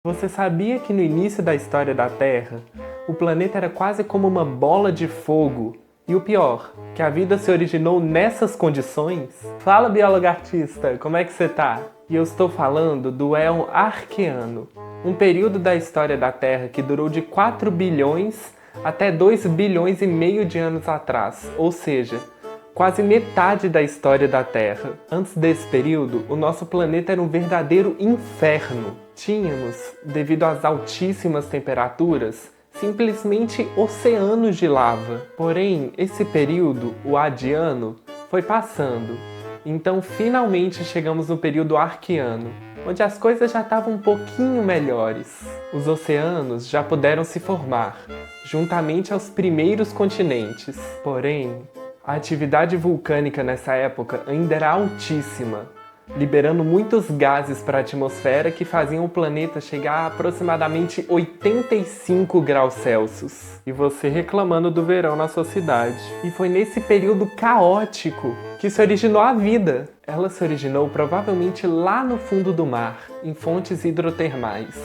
Você sabia que no início da história da Terra, o planeta era quase como uma bola de fogo? E o pior, que a vida se originou nessas condições? Fala, biólogo artista, como é que você tá? E eu estou falando do Éon Arqueano, um período da história da Terra que durou de 4 bilhões até 2 bilhões e meio de anos atrás, ou seja, quase metade da história da Terra. Antes desse período, o nosso planeta era um verdadeiro inferno. Tínhamos, devido às altíssimas temperaturas, simplesmente oceanos de lava. Porém, esse período, o Adiano, foi passando. Então, finalmente chegamos no período Arqueano, onde as coisas já estavam um pouquinho melhores. Os oceanos já puderam se formar, juntamente aos primeiros continentes. Porém, a atividade vulcânica nessa época ainda era altíssima, liberando muitos gases para a atmosfera que faziam o planeta chegar a aproximadamente 85 graus Celsius. E você reclamando do verão na sua cidade. E foi nesse período caótico que se originou a vida. Ela se originou provavelmente lá no fundo do mar, em fontes hidrotermais,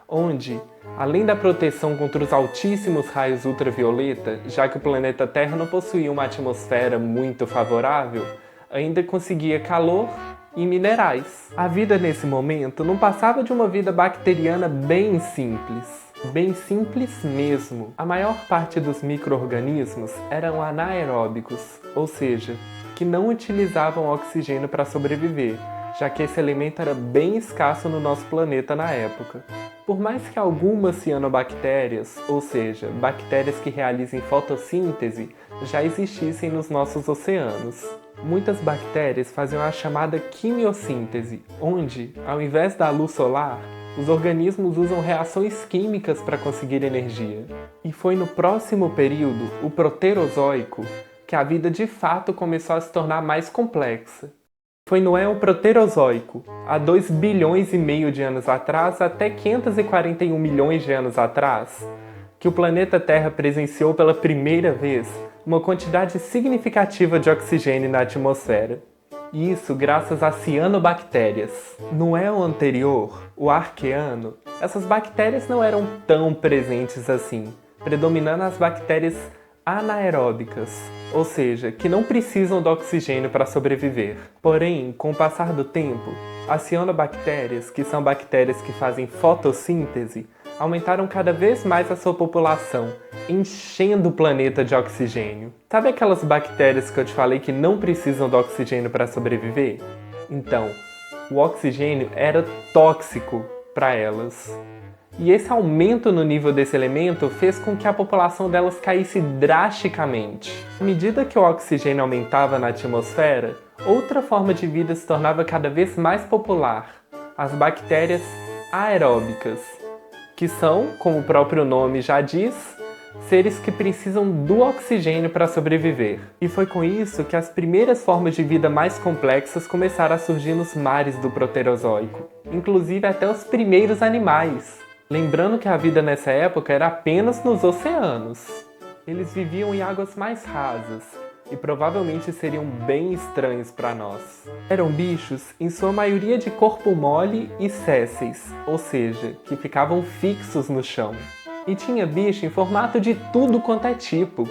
onde, além da proteção contra os altíssimos raios ultravioleta, já que o planeta Terra não possuía uma atmosfera muito favorável, ainda conseguia calor e minerais. A vida nesse momento não passava de uma vida bacteriana bem simples. Bem simples mesmo. A maior parte dos micro-organismos eram anaeróbicos, ou seja, que não utilizavam oxigênio para sobreviver, já que esse elemento era bem escasso no nosso planeta na época. Por mais que algumas cianobactérias, ou seja, bactérias que realizem fotossíntese, já existissem nos nossos oceanos, muitas bactérias faziam a chamada quimiossíntese, onde, ao invés da luz solar, os organismos usam reações químicas para conseguir energia. E foi no próximo período, o Proterozoico, que a vida de fato começou a se tornar mais complexa. Foi no Éon Proterozoico, há 2 bilhões e meio de anos atrás até 541 milhões de anos atrás, que o planeta Terra presenciou pela primeira vez uma quantidade significativa de oxigênio na atmosfera. Isso graças às cianobactérias. No Éon anterior, o Arqueano, essas bactérias não eram tão presentes assim, predominando as bactérias anaeróbicas, ou seja, que não precisam do oxigênio para sobreviver. Porém, com o passar do tempo, as cianobactérias, que são bactérias que fazem fotossíntese, aumentaram cada vez mais a sua população, enchendo o planeta de oxigênio. Sabe aquelas bactérias que eu te falei que não precisam do oxigênio para sobreviver? Então, o oxigênio era tóxico para elas. E esse aumento no nível desse elemento fez com que a população delas caísse drasticamente. À medida que o oxigênio aumentava na atmosfera, outra forma de vida se tornava cada vez mais popular, as bactérias aeróbicas, que são, como o próprio nome já diz, seres que precisam do oxigênio para sobreviver. E foi com isso que as primeiras formas de vida mais complexas começaram a surgir nos mares do Proterozoico, inclusive até os primeiros animais. Lembrando que a vida nessa época era apenas nos oceanos. Eles viviam em águas mais rasas e provavelmente seriam bem estranhos para nós. Eram bichos, em sua maioria de corpo mole e sésseis, ou seja, que ficavam fixos no chão. E tinha bicho em formato de tudo quanto é tipo.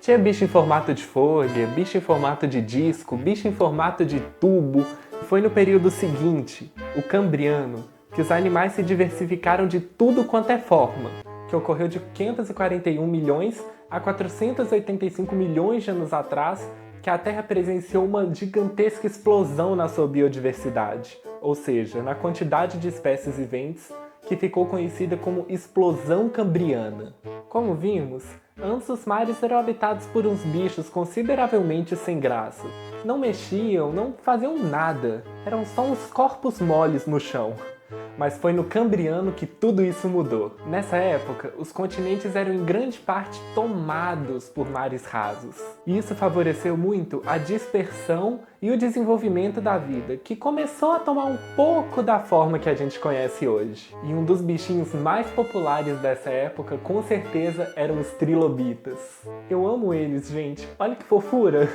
Tinha bicho em formato de folha, bicho em formato de disco, bicho em formato de tubo. Foi no período seguinte, o Cambriano, que os animais se diversificaram de tudo quanto é forma, que ocorreu de 541 milhões a 485 milhões de anos atrás, que a Terra presenciou uma gigantesca explosão na sua biodiversidade, ou seja, na quantidade de espécies viventes, que ficou conhecida como Explosão Cambriana. Como vimos, antes os mares eram habitados por uns bichos consideravelmente sem graça. Não mexiam, não faziam nada, eram só uns corpos moles no chão. Mas foi no Cambriano que tudo isso mudou. Nessa época, os continentes eram em grande parte tomados por mares rasos. E isso favoreceu muito a dispersão e o desenvolvimento da vida, que começou a tomar um pouco da forma que a gente conhece hoje. E um dos bichinhos mais populares dessa época, com certeza, eram os trilobitas. Eu amo eles, gente. Olha que fofura!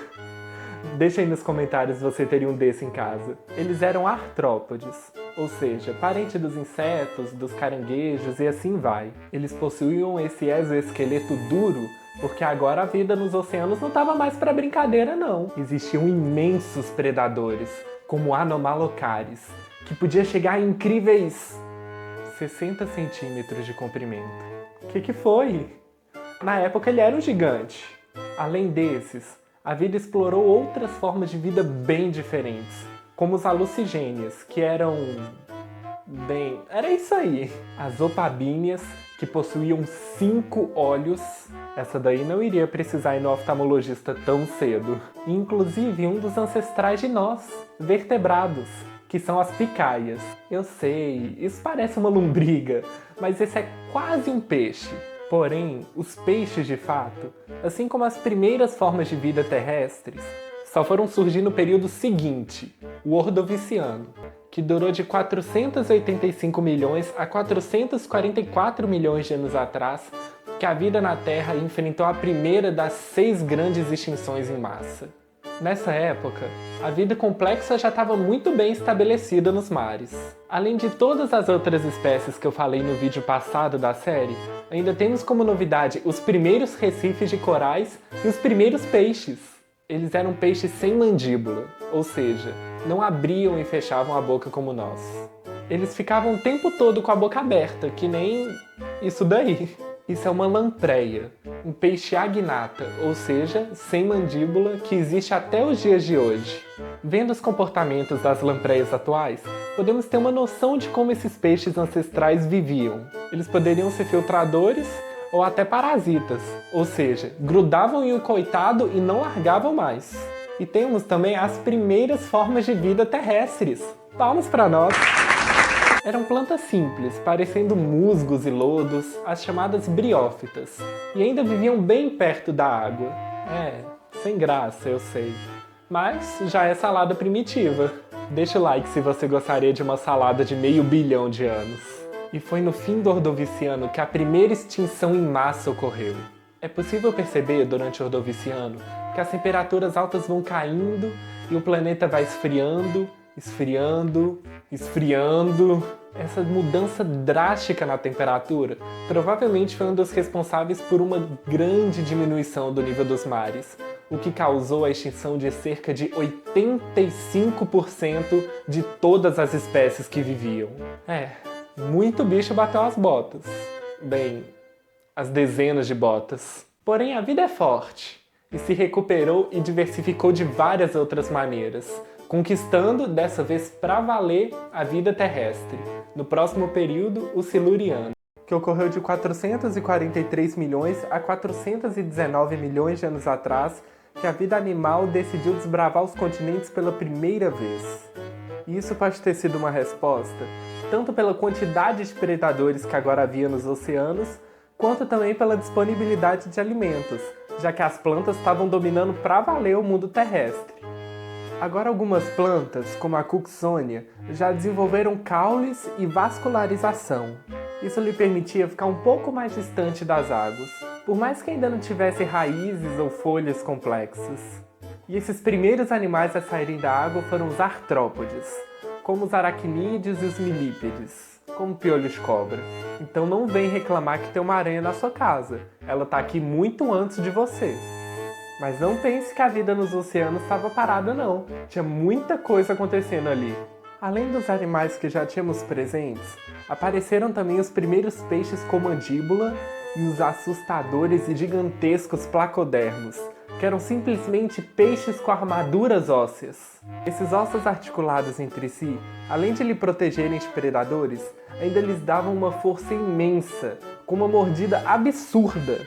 Deixa aí nos comentários se você teria um desse em casa. Eles eram artrópodes, ou seja, parente dos insetos, dos caranguejos e assim vai. Eles possuíam esse exoesqueleto duro porque agora a vida nos oceanos não estava mais para brincadeira não. Existiam imensos predadores, como Anomalocaris, que podia chegar a incríveis 60 centímetros de comprimento. Que foi? Na época ele era um gigante. Além desses, a vida explorou outras formas de vida bem diferentes, como os alucigênios, que eram... era isso aí. As opabíneas, que possuíam 5 olhos. Essa daí não iria precisar ir no oftalmologista tão cedo. Inclusive um dos ancestrais de nós, vertebrados, que são as picaias. Eu sei, isso parece uma lombriga, mas esse é quase um peixe. Porém, os peixes de fato, assim como as primeiras formas de vida terrestres, só foram surgir no período seguinte, o Ordoviciano, que durou de 485 milhões a 444 milhões de anos atrás, que a vida na Terra enfrentou a primeira das 6 grandes extinções em massa. Nessa época, a vida complexa já estava muito bem estabelecida nos mares. Além de todas as outras espécies que eu falei no vídeo passado da série, ainda temos como novidade os primeiros recifes de corais e os primeiros peixes. Eles eram peixes sem mandíbula, ou seja, não abriam e fechavam a boca como nós. Eles ficavam o tempo todo com a boca aberta, que nem isso daí. Isso é uma lampreia, um peixe agnata, ou seja, sem mandíbula, que existe até os dias de hoje. Vendo os comportamentos das lampreias atuais, podemos ter uma noção de como esses peixes ancestrais viviam. Eles poderiam ser filtradores ou até parasitas, ou seja, grudavam em um coitado e não largavam mais. E temos também as primeiras formas de vida terrestres. Palmas para nós! Eram plantas simples, parecendo musgos e lodos, as chamadas briófitas, e ainda viviam bem perto da água. Sem graça, eu sei. Mas já é salada primitiva. Deixa o like se você gostaria de uma salada de 500 milhão de anos. E foi no fim do Ordoviciano que a primeira extinção em massa ocorreu. É possível perceber durante o Ordoviciano que as temperaturas altas vão caindo e o planeta vai esfriando, esfriando. Essa mudança drástica na temperatura provavelmente foi um dos responsáveis por uma grande diminuição do nível dos mares, o que causou a extinção de cerca de 85% de todas as espécies que viviam. Muito bicho bateu as botas. Bem, as dezenas de botas. Porém, a vida é forte e se recuperou e diversificou de várias outras maneiras, conquistando, dessa vez pra valer, a vida terrestre. No próximo período, o Siluriano, que ocorreu de 443 milhões a 419 milhões de anos atrás, que a vida animal decidiu desbravar os continentes pela primeira vez. E isso pode ter sido uma resposta, tanto pela quantidade de predadores que agora havia nos oceanos, quanto também pela disponibilidade de alimentos, já que as plantas estavam dominando pra valer o mundo terrestre. Agora algumas plantas, como a Cooksonia, já desenvolveram caules e vascularização. Isso lhe permitia ficar um pouco mais distante das águas, por mais que ainda não tivesse raízes ou folhas complexas. E esses primeiros animais a saírem da água foram os artrópodes, como os aracnídeos e os milípedes, como piolho de cobra. Então não vem reclamar que tem uma aranha na sua casa, ela tá aqui muito antes de você. Mas não pense que a vida nos oceanos estava parada não, tinha muita coisa acontecendo ali. Além dos animais que já tínhamos presentes, apareceram também os primeiros peixes com mandíbula e os assustadores e gigantescos placodermos, que eram simplesmente peixes com armaduras ósseas. Esses ossos articulados entre si, além de lhe protegerem de predadores, ainda lhes davam uma força imensa, com uma mordida absurda.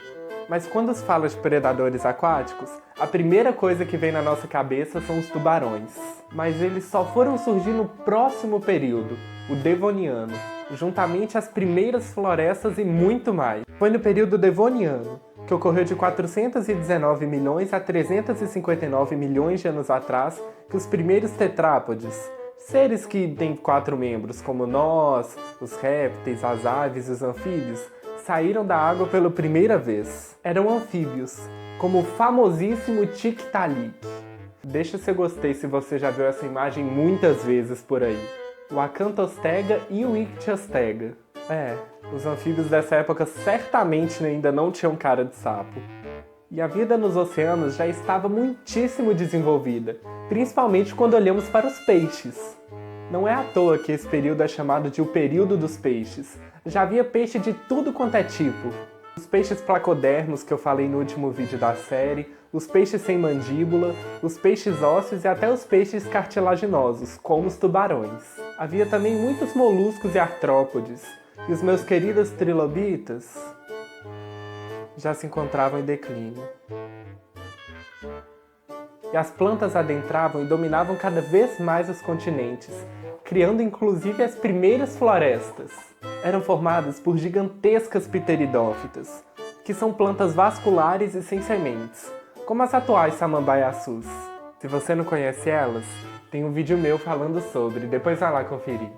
Mas quando se fala de predadores aquáticos, a primeira coisa que vem na nossa cabeça são os tubarões. Mas eles só foram surgir no próximo período, o Devoniano, juntamente às primeiras florestas e muito mais. Foi no período Devoniano, que ocorreu de 419 milhões a 359 milhões de anos atrás, que os primeiros tetrápodes, seres que têm 4 membros, como nós, os répteis, as aves e os anfíbios, saíram da água pela primeira vez. Eram anfíbios, como o famosíssimo Tiktaalik. Deixa seu gostei se você já viu essa imagem muitas vezes por aí. o Acanthostega e o Ichthyostega. Os anfíbios dessa época certamente ainda não tinham cara de sapo. E a vida nos oceanos já estava muitíssimo desenvolvida, principalmente quando olhamos para os peixes. Não é à toa que esse período é chamado de o período dos peixes. Já havia peixe de tudo quanto é tipo. Os peixes placodermos que eu falei no último vídeo da série, os peixes sem mandíbula, os peixes ósseos e até os peixes cartilaginosos, como os tubarões. Havia também muitos moluscos e artrópodes, e os meus queridos trilobitas já se encontravam em declínio. E as plantas adentravam e dominavam cada vez mais os continentes, criando inclusive as primeiras florestas. Eram formadas por gigantescas pteridófitas, que são plantas vasculares e sem sementes, como as atuais samambaiaçus. Se você não conhece elas, tem um vídeo meu falando sobre, depois vai lá conferir.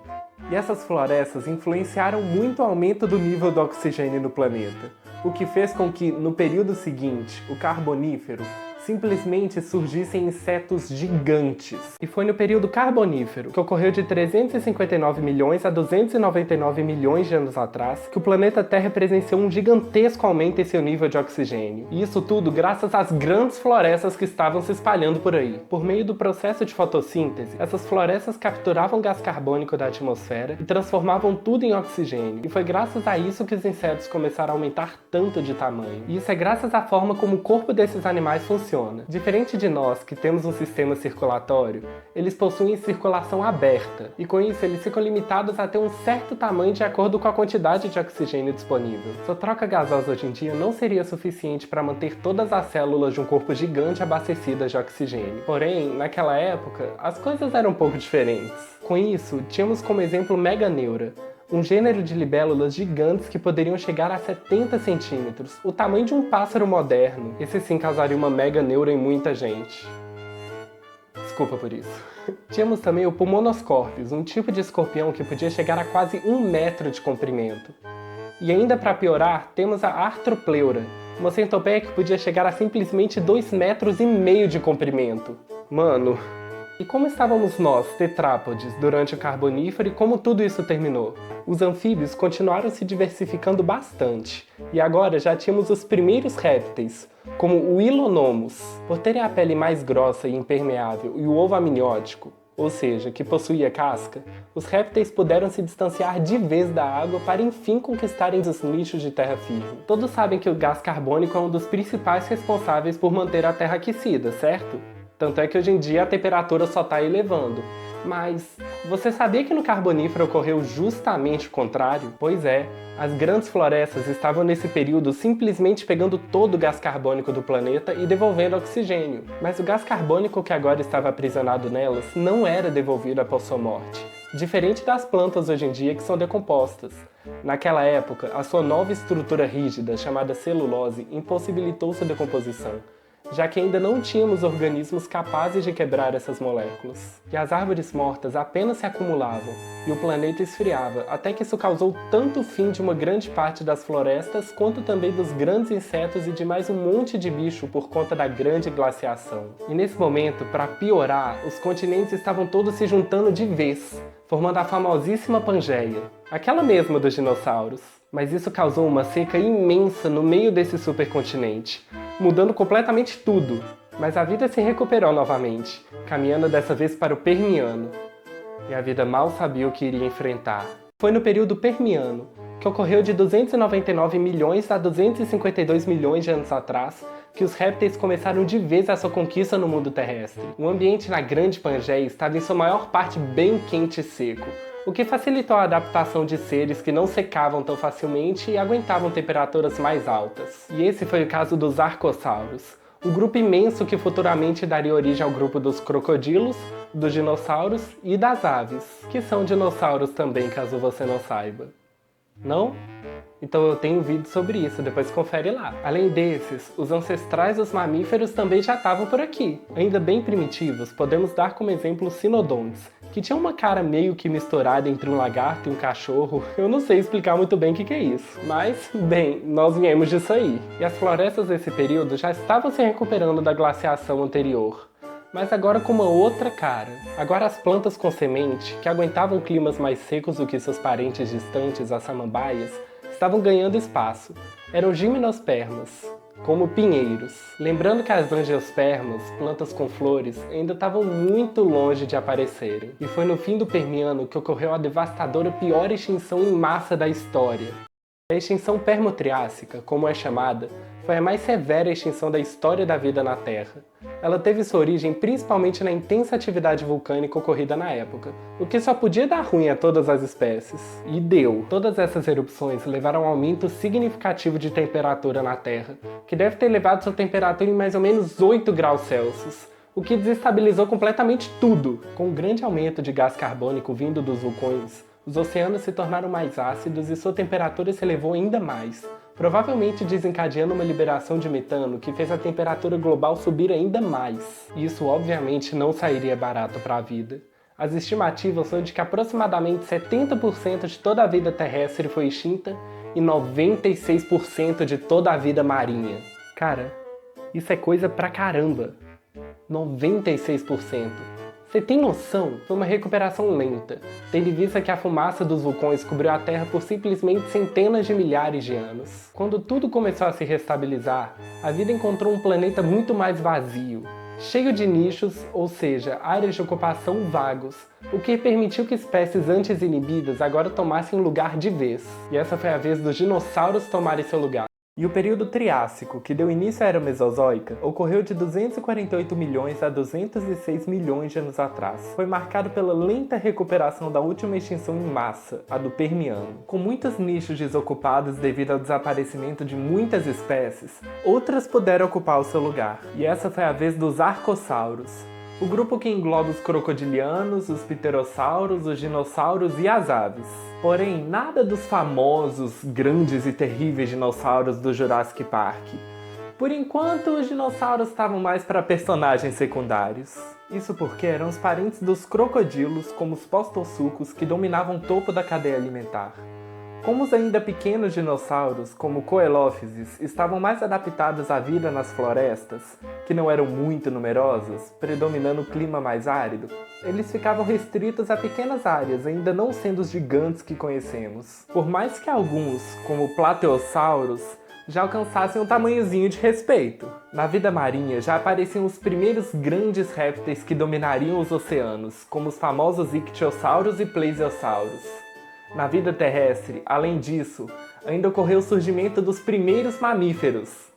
E essas florestas influenciaram muito o aumento do nível do oxigênio no planeta, o que fez com que, no período seguinte, o Carbonífero, simplesmente surgissem insetos gigantes. E foi no período Carbonífero, que ocorreu de 359 milhões a 299 milhões de anos atrás, que o planeta Terra presenciou um gigantesco aumento em seu nível de oxigênio. E isso tudo graças às grandes florestas que estavam se espalhando por aí. Por meio do processo de fotossíntese, essas florestas capturavam gás carbônico da atmosfera e transformavam tudo em oxigênio. E foi graças a isso que os insetos começaram a aumentar tanto de tamanho. E isso é graças à forma como o corpo desses animais funciona. Diferente de nós, que temos um sistema circulatório, eles possuem circulação aberta, e com isso eles ficam limitados a ter um certo tamanho de acordo com a quantidade de oxigênio disponível. Sua troca gasosa hoje em dia não seria suficiente para manter todas as células de um corpo gigante abastecidas de oxigênio. Porém, naquela época, as coisas eram um pouco diferentes. Com isso, tínhamos como exemplo Meganeura, um gênero de libélulas gigantes que poderiam chegar a 70 centímetros, o tamanho de um pássaro moderno. Esse sim causaria uma meganeura em muita gente. Desculpa por isso. Tínhamos também o Pulmonoscorpius, um tipo de escorpião que podia chegar a quase 1 metro de comprimento. E ainda para piorar, temos a Arthropleura, uma centopeia que podia chegar a simplesmente 2,5 metros de comprimento. Mano... E como estávamos nós, tetrápodes, durante o Carbonífero e como tudo isso terminou? Os anfíbios continuaram se diversificando bastante, e agora já tínhamos os primeiros répteis, como o Ilonomus. Por terem a pele mais grossa e impermeável e o ovo amniótico, ou seja, que possuía casca, os répteis puderam se distanciar de vez da água para enfim conquistarem os nichos de terra firme. Todos sabem que o gás carbônico é um dos principais responsáveis por manter a Terra aquecida, certo? Tanto é que hoje em dia a temperatura só está elevando. Mas você sabia que no Carbonífero ocorreu justamente o contrário? Pois é, as grandes florestas estavam nesse período simplesmente pegando todo o gás carbônico do planeta e devolvendo oxigênio. Mas o gás carbônico que agora estava aprisionado nelas não era devolvido após sua morte. Diferente das plantas hoje em dia que são decompostas. Naquela época, a sua nova estrutura rígida, chamada celulose, impossibilitou sua decomposição, já que ainda não tínhamos organismos capazes de quebrar essas moléculas. E as árvores mortas apenas se acumulavam, e o planeta esfriava, até que isso causou tanto o fim de uma grande parte das florestas, quanto também dos grandes insetos e de mais um monte de bicho por conta da grande glaciação. E nesse momento, para piorar, os continentes estavam todos se juntando de vez, formando a famosíssima Pangeia, aquela mesma dos dinossauros. Mas isso causou uma seca imensa no meio desse supercontinente, mudando completamente tudo. Mas a vida se recuperou novamente, caminhando dessa vez para o Permiano. E a vida mal sabia o que iria enfrentar. Foi no período Permiano, que ocorreu de 299 milhões a 252 milhões de anos atrás, que os répteis começaram de vez a sua conquista no mundo terrestre. O ambiente na Grande Pangeia estava em sua maior parte bem quente e seco, o que facilitou a adaptação de seres que não secavam tão facilmente e aguentavam temperaturas mais altas. E esse foi o caso dos arcossauros, um grupo imenso que futuramente daria origem ao grupo dos crocodilos, dos dinossauros e das aves, que são dinossauros também, caso você não saiba. Não? Então eu tenho um vídeo sobre isso, depois confere lá. Além desses, os ancestrais dos mamíferos também já estavam por aqui. Ainda bem primitivos, podemos dar como exemplo os sinodontes, que tinham uma cara meio que misturada entre um lagarto e um cachorro. Eu não sei explicar muito bem o que é isso, mas, bem, nós viemos disso aí. E as florestas desse período já estavam se recuperando da glaciação anterior. mas agora com uma outra cara. Agora as plantas com semente, que aguentavam climas mais secos do que seus parentes distantes, as samambaias, estavam ganhando espaço. Eram gimnospermas, como pinheiros. Lembrando que as angiospermas, plantas com flores, ainda estavam muito longe de aparecerem. E foi no fim do Permiano que ocorreu a devastadora pior extinção em massa da história. A extinção permo-triássica, como é chamada, foi a mais severa extinção da história da vida na Terra. Ela teve sua origem principalmente na intensa atividade vulcânica ocorrida na época, o que só podia dar ruim a todas as espécies. E deu. Todas essas erupções levaram a um aumento significativo de temperatura na Terra, que deve ter elevado sua temperatura em mais ou menos 8 graus Celsius, o que desestabilizou completamente tudo. Com um grande aumento de gás carbônico vindo dos vulcões, os oceanos se tornaram mais ácidos e sua temperatura se elevou ainda mais, provavelmente desencadeando uma liberação de metano que fez a temperatura global subir ainda mais. Isso obviamente não sairia barato para a vida. As estimativas são de que aproximadamente 70% de toda a vida terrestre foi extinta e 96% de toda a vida marinha. Cara, isso é coisa pra caramba. 96%. Você tem noção? Foi uma recuperação lenta, tendo em vista que a fumaça dos vulcões cobriu a Terra por simplesmente centenas de milhares de anos. Quando tudo começou a se restabilizar, a vida encontrou um planeta muito mais vazio, cheio de nichos, ou seja, áreas de ocupação vagos, o que permitiu que espécies antes inibidas agora tomassem lugar de vez. E essa foi a vez dos dinossauros tomarem seu lugar. E o período Triássico, que deu início à Era Mesozoica, ocorreu de 248 milhões a 206 milhões de anos atrás. Foi marcado pela lenta recuperação da última extinção em massa, a do Permiano. Com muitos nichos desocupados devido ao desaparecimento de muitas espécies, outras puderam ocupar o seu lugar. E essa foi a vez dos arcossauros, o grupo que engloba os crocodilianos, os pterossauros, os dinossauros e as aves. Porém, nada dos famosos, grandes e terríveis dinossauros do Jurassic Park. Por enquanto, os dinossauros estavam mais para personagens secundários. Isso porque eram os parentes dos crocodilos, como os postossucos, que dominavam o topo da cadeia alimentar. Como os ainda pequenos dinossauros, como Coelophysis, estavam mais adaptados à vida nas florestas, que não eram muito numerosas, predominando o clima mais árido, eles ficavam restritos a pequenas áreas, ainda não sendo os gigantes que conhecemos. Por mais que alguns, como Plateossauros, já alcançassem um tamanhozinho de respeito. Na vida marinha já apareciam os primeiros grandes répteis que dominariam os oceanos, como os famosos Ictiossauros e Plesiosauros. Na vida terrestre, além disso, ainda ocorreu o surgimento dos primeiros mamíferos.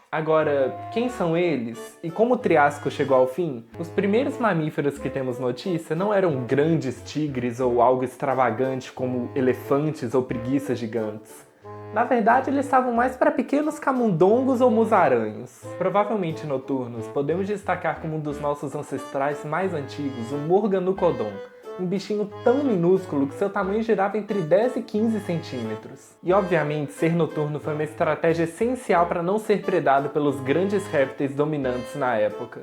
Agora, quem são eles? E como o Triássico chegou ao fim? Os primeiros mamíferos que temos notícia não eram grandes tigres ou algo extravagante como elefantes ou preguiças gigantes. Na verdade, eles estavam mais para pequenos camundongos ou musaranhos. Provavelmente noturnos, podemos destacar como um dos nossos ancestrais mais antigos o Morganocodon, um bichinho tão minúsculo que seu tamanho girava entre 10 e 15 centímetros. E obviamente, ser noturno foi uma estratégia essencial para não ser predado pelos grandes répteis dominantes na época.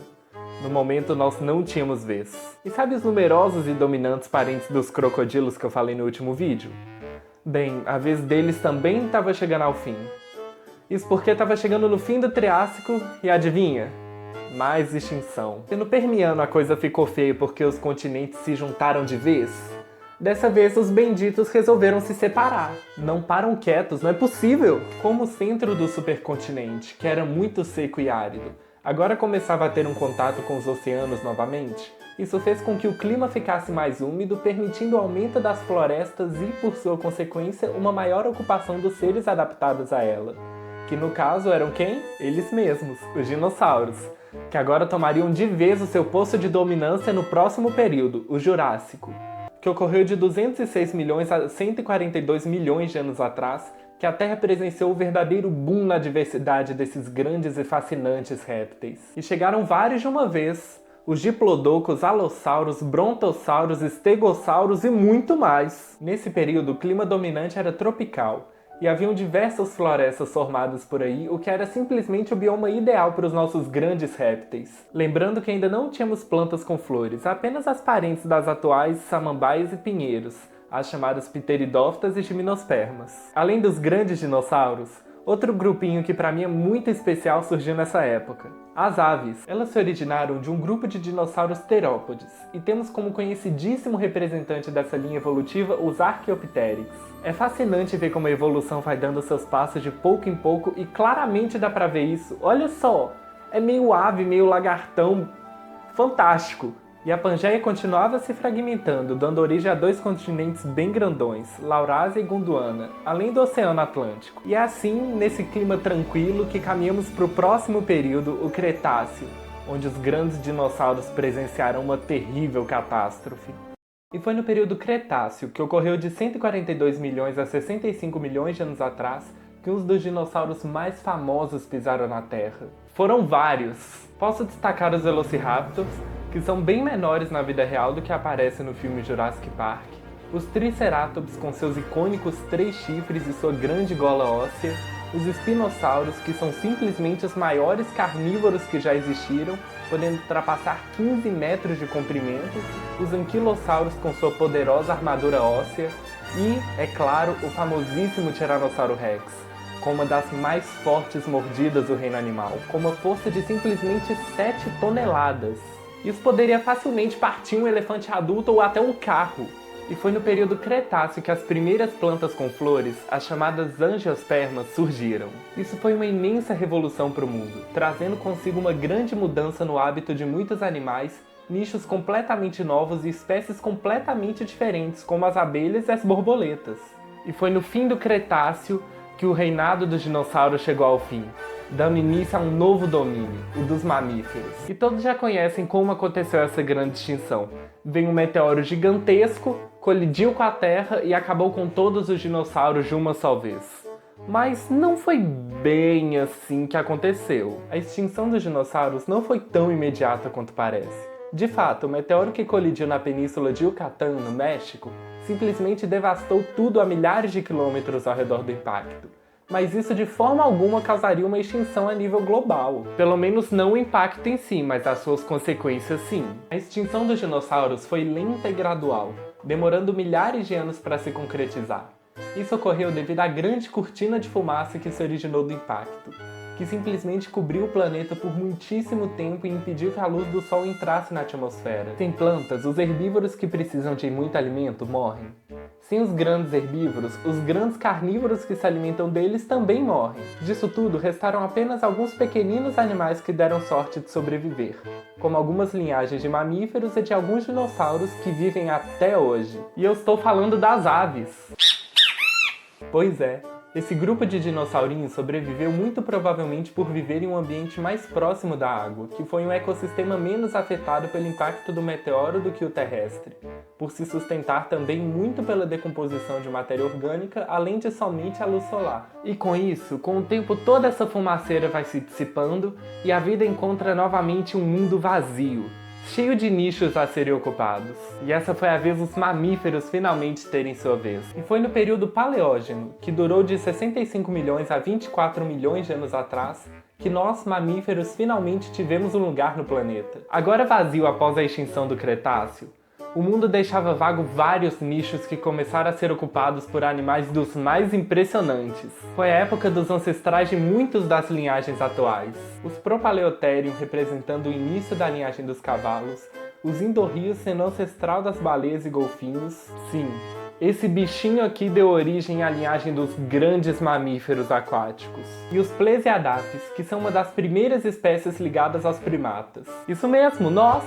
No momento, nós não tínhamos vez. E sabe os numerosos e dominantes parentes dos crocodilos que eu falei no último vídeo? Bem, a vez deles também estava chegando ao fim. Isso porque estava chegando no fim do Triássico e adivinha? Mais extinção. E no Permiano a coisa ficou feia porque os continentes se juntaram de vez. Dessa vez os benditos resolveram se separar. Não param quietos, não é possível! Como o centro do supercontinente, que era muito seco e árido, agora começava a ter um contato com os oceanos novamente, isso fez com que o clima ficasse mais úmido, permitindo o aumento das florestas e, por sua consequência, uma maior ocupação dos seres adaptados a ela. Que no caso eram quem? Eles mesmos, os dinossauros, que agora tomariam de vez o seu posto de dominância no próximo período, o Jurássico, que ocorreu de 206 milhões a 142 milhões de anos atrás, que a Terra presenciou o verdadeiro boom na diversidade desses grandes e fascinantes répteis. E chegaram vários de uma vez, os diplodocos, alossauros, brontossauros, estegossauros e muito mais. Nesse período, o clima dominante era tropical, e haviam diversas florestas formadas por aí, o que era simplesmente o bioma ideal para os nossos grandes répteis. Lembrando que ainda não tínhamos plantas com flores, apenas as parentes das atuais samambaias e pinheiros, as chamadas pteridófitas e gimnospermas. Além dos grandes dinossauros, Outro grupinho que pra mim é muito especial surgiu nessa época. As aves. Elas se originaram de um grupo de dinossauros terópodes, e temos como conhecidíssimo representante dessa linha evolutiva os Archaeopteryx. É fascinante ver como a evolução vai dando seus passos de pouco em pouco, e claramente dá pra ver isso. Olha só! É meio ave, meio lagartão. Fantástico! E a Pangeia continuava se fragmentando, dando origem a dois continentes bem grandões, Laurásia e Gondwana, além do Oceano Atlântico. E é assim, nesse clima tranquilo, que caminhamos para o próximo período, o Cretáceo, onde os grandes dinossauros presenciaram uma terrível catástrofe. E foi no período Cretáceo, que ocorreu de 142 milhões a 65 milhões de anos atrás, que uns dos dinossauros mais famosos pisaram na Terra. Foram vários! Posso destacar os Velociraptors, que são bem menores na vida real do que aparece no filme Jurassic Park, os Triceratops com seus icônicos 3 chifres e sua grande gola óssea, os Spinossauros, que são simplesmente os maiores carnívoros que já existiram, podendo ultrapassar 15 metros de comprimento, os Anquilossauros com sua poderosa armadura óssea e, é claro, o famosíssimo Tiranossauro Rex, com uma das mais fortes mordidas do reino animal, com uma força de simplesmente 7 toneladas. Isso poderia facilmente partir um elefante adulto ou até um carro. E foi no período Cretáceo que as primeiras plantas com flores, as chamadas angiospermas, surgiram. Isso foi uma imensa revolução para o mundo, trazendo consigo uma grande mudança no hábito de muitos animais, nichos completamente novos e espécies completamente diferentes, como as abelhas e as borboletas. E foi no fim do Cretáceo que o reinado dos dinossauros chegou ao fim, dando início a um novo domínio, o dos mamíferos. E todos já conhecem como aconteceu essa grande extinção. Veio um meteoro gigantesco, colidiu com a Terra e acabou com todos os dinossauros de uma só vez. Mas não foi bem assim que aconteceu. A extinção dos dinossauros não foi tão imediata quanto parece. De fato, o meteoro que colidiu na península de Yucatán, no México, simplesmente devastou tudo a milhares de quilômetros ao redor do impacto. Mas isso de forma alguma causaria uma extinção a nível global. Pelo menos não o impacto em si, mas as suas consequências sim. A extinção dos dinossauros foi lenta e gradual, demorando milhares de anos para se concretizar. Isso ocorreu devido à grande cortina de fumaça que se originou do impacto, que simplesmente cobriu o planeta por muitíssimo tempo e impediu que a luz do Sol entrasse na atmosfera. Sem plantas, os herbívoros que precisam de muito alimento morrem. Sem os grandes herbívoros, os grandes carnívoros que se alimentam deles também morrem. Disso tudo, restaram apenas alguns pequeninos animais que deram sorte de sobreviver, como algumas linhagens de mamíferos e de alguns dinossauros que vivem até hoje. E eu estou falando das aves! Pois é. Esse grupo de dinossaurinhos sobreviveu muito provavelmente por viver em um ambiente mais próximo da água, que foi um ecossistema menos afetado pelo impacto do meteoro do que o terrestre, por se sustentar também muito pela decomposição de matéria orgânica, além de somente a luz solar. E com isso, com o tempo toda essa fumaceira vai se dissipando e a vida encontra novamente um mundo vazio, cheio de nichos a serem ocupados. E essa foi a vez dos mamíferos finalmente terem sua vez. E foi no período Paleógeno, que durou de 65 milhões a 24 milhões de anos atrás, que nós, mamíferos, finalmente tivemos um lugar no planeta. Agora vazio após a extinção do Cretáceo, o mundo deixava vago vários nichos que começaram a ser ocupados por animais dos mais impressionantes. Foi a época dos ancestrais de muitos das linhagens atuais. Os Propaleotherium representando o início da linhagem dos cavalos, os Indorhios sendo ancestral das baleias e golfinhos. Sim, esse bichinho aqui deu origem à linhagem dos grandes mamíferos aquáticos. E os Plesiadapes, que são uma das primeiras espécies ligadas aos primatas. Isso mesmo, nós!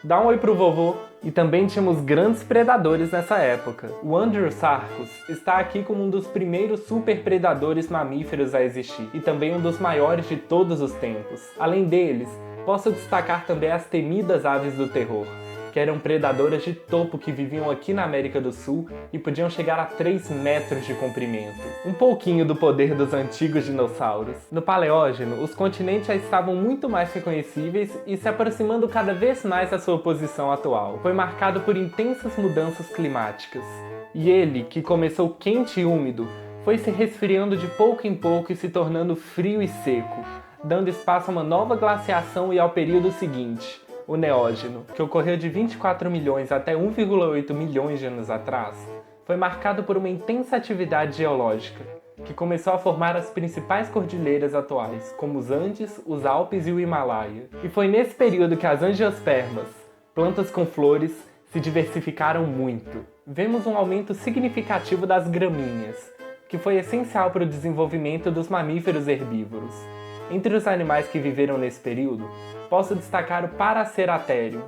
Dá um oi pro vovô! E também tínhamos grandes predadores nessa época. O Andrewsarchus está aqui como um dos primeiros super predadores mamíferos a existir, e também um dos maiores de todos os tempos. Além deles, posso destacar também as temidas aves do terror, que eram predadoras de topo que viviam aqui na América do Sul e podiam chegar a 3 metros de comprimento. Um pouquinho do poder dos antigos dinossauros. No Paleógeno, os continentes já estavam muito mais reconhecíveis e se aproximando cada vez mais da sua posição atual. Foi marcado por intensas mudanças climáticas. E ele, que começou quente e úmido, foi se resfriando de pouco em pouco e se tornando frio e seco, dando espaço a uma nova glaciação e ao período seguinte, o Neógeno, que ocorreu de 24 milhões até 1,8 milhões de anos atrás, foi marcado por uma intensa atividade geológica, que começou a formar as principais cordilheiras atuais, como os Andes, os Alpes e o Himalaia. E foi nesse período que as angiospermas, plantas com flores, se diversificaram muito. Vemos um aumento significativo das gramíneas, que foi essencial para o desenvolvimento dos mamíferos herbívoros. Entre os animais que viveram nesse período, posso destacar o Paraceratherium,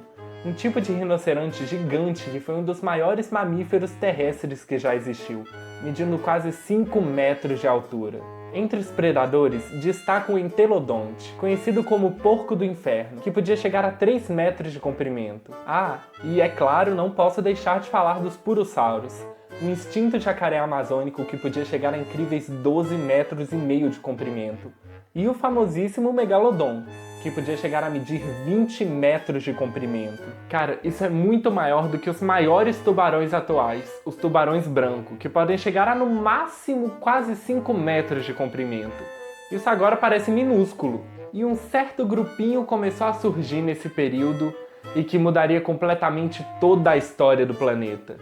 um tipo de rinoceronte gigante que foi um dos maiores mamíferos terrestres que já existiu, medindo quase 5 metros de altura. Entre os predadores, destaca o Entelodonte, conhecido como porco do inferno, que podia chegar a 3 metros de comprimento. Ah, e é claro, não posso deixar de falar dos Purossauros, um extinto jacaré amazônico que podia chegar a incríveis 12 metros e meio de comprimento. E o famosíssimo Megalodon, que podia chegar a medir 20 metros de comprimento. Cara, isso é muito maior do que os maiores tubarões atuais, os tubarões branco, que podem chegar a no máximo quase 5 metros de comprimento. Isso agora parece minúsculo. E um certo grupinho começou a surgir nesse período e que mudaria completamente toda a história do planeta: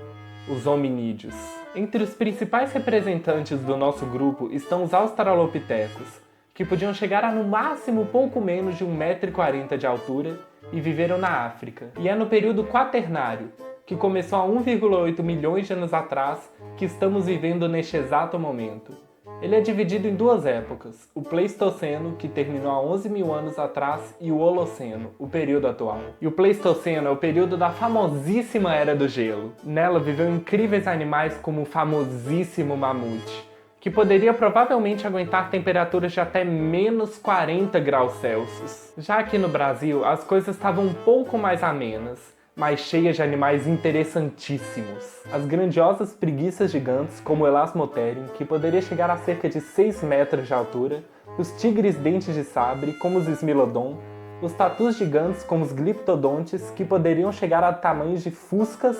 os hominídeos. Entre os principais representantes do nosso grupo estão os australopitecos, que podiam chegar a no máximo pouco menos de 1,40 m de altura e viveram na África. E é no período quaternário, que começou há 1,8 milhões de anos atrás, que estamos vivendo neste exato momento. Ele é dividido em duas épocas, o Pleistoceno, que terminou há 11 mil anos atrás, e o Holoceno, o período atual. E o Pleistoceno é o período da famosíssima Era do Gelo. Nela viveu incríveis animais como o famosíssimo mamute, que poderia provavelmente aguentar temperaturas de até menos 40 graus Celsius. Já aqui no Brasil, as coisas estavam um pouco mais amenas, mas cheias de animais interessantíssimos. As grandiosas preguiças gigantes, como o Elasmotherium, que poderia chegar a cerca de 6 metros de altura, os tigres dentes de sabre, como os Smilodon, os tatus gigantes, como os Glyptodontes, que poderiam chegar a tamanhos de fuscas,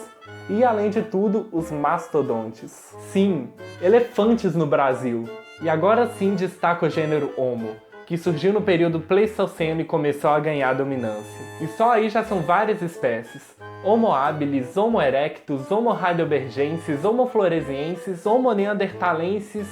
e, além de tudo, os mastodontes. Sim, elefantes no Brasil. E agora sim destaca o gênero Homo, que surgiu no período Pleistoceno e começou a ganhar dominância. E só aí já são várias espécies: Homo habilis, Homo erectus, Homo heidelbergensis, Homo floresiensis, Homo neanderthalensis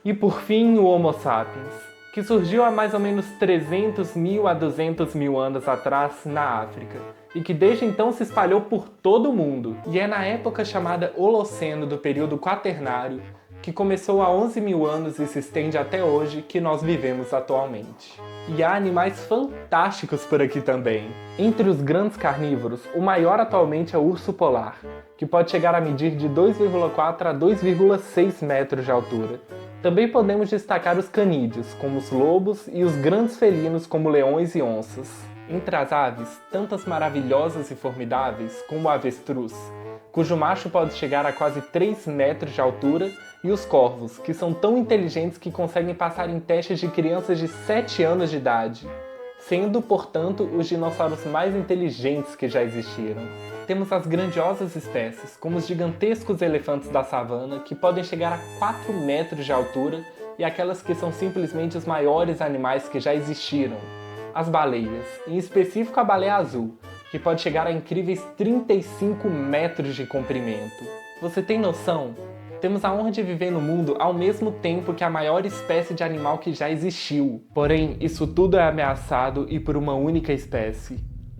e, por fim, o Homo sapiens, que surgiu há mais ou menos 300 mil a 200 mil anos atrás na África, e que desde então se espalhou por todo o mundo. E é na época chamada Holoceno do período quaternário, que começou há 11 mil anos e se estende até hoje, que nós vivemos atualmente. E há animais fantásticos por aqui também. Entre os grandes carnívoros, o maior atualmente é o urso polar, que pode chegar a medir de 2,4 a 2,6 metros de altura. Também podemos destacar os canídeos, como os lobos, e os grandes felinos, como leões e onças. Entre as aves, tantas maravilhosas e formidáveis como o avestruz, cujo macho pode chegar a quase 3 metros de altura, e os corvos, que são tão inteligentes que conseguem passar em testes de crianças de 7 anos de idade, sendo, portanto, os dinossauros mais inteligentes que já existiram. Temos as grandiosas espécies, como os gigantescos elefantes da savana, que podem chegar a 4 metros de altura, e aquelas que são simplesmente os maiores animais que já existiram: as baleias, em específico a baleia azul, que pode chegar a incríveis 35 metros de comprimento. Você tem noção? Temos a honra de viver no mundo ao mesmo tempo que a maior espécie de animal que já existiu. Porém, isso tudo é ameaçado e por uma única espécie: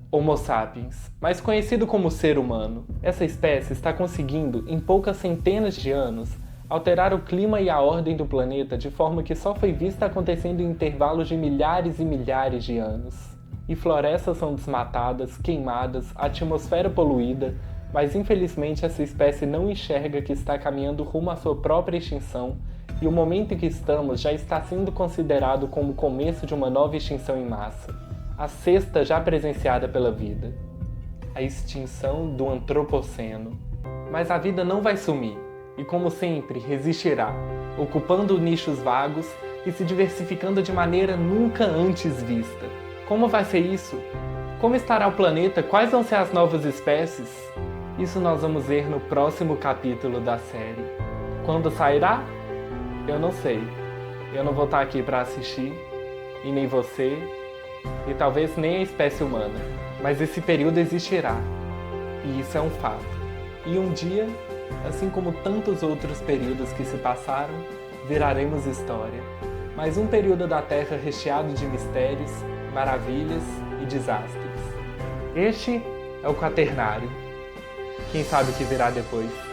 Homo sapiens, mais conhecido como ser humano. Essa espécie está conseguindo, em poucas centenas de anos, alterar o clima e a ordem do planeta de forma que só foi vista acontecendo em intervalos de milhares e milhares de anos. E florestas são desmatadas, queimadas, a atmosfera poluída, mas infelizmente essa espécie não enxerga que está caminhando rumo à sua própria extinção, e o momento em que estamos já está sendo considerado como o começo de uma nova extinção em massa, a sexta já presenciada pela vida: a extinção do Antropoceno. Mas a vida não vai sumir, e como sempre resistirá, ocupando nichos vagos e se diversificando de maneira nunca antes vista. Como vai ser isso? Como estará o planeta? Quais vão ser as novas espécies? Isso nós vamos ver no próximo capítulo da série. Quando sairá? Eu não sei. Eu não vou estar aqui para assistir, e nem você, e talvez nem a espécie humana. Mas esse período existirá, e isso é um fato. E um dia, assim como tantos outros períodos que se passaram, viraremos história. Mais um período da Terra recheado de mistérios, maravilhas e desastres. Este é o Quaternário. Quem sabe o que virá depois?